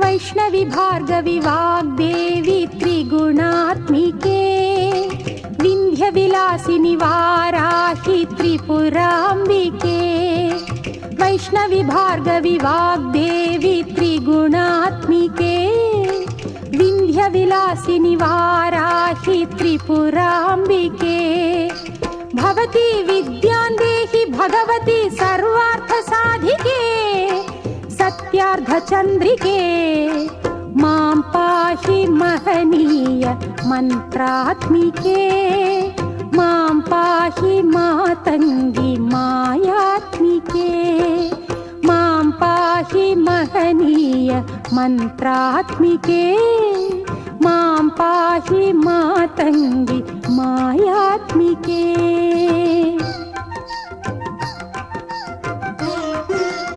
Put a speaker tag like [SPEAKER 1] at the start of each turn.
[SPEAKER 1] वैष्णवी भार्गवी वाग्देवी त्रिगुणात्मिके विन्ध्यविलासिनि वाराहि त्रिपुराम्बिके वैष्णवी भार्गवी वाग्देवी त्रिगुणात्मिके विन्ध्यविलासिनि वाराहि त्रिपुराम्बिके भवती विद्यां देहि भगवती सर्वार्थसाधिके सत्यार्धचन्द्रिके मां पाहि महनीय मन्त्रात्मिके मां पाहि मातङ्गी मायात्मिके मां पाहि महनीय मन्त्रात्मिके मां पाहि मातङ्गी मायात्मिके।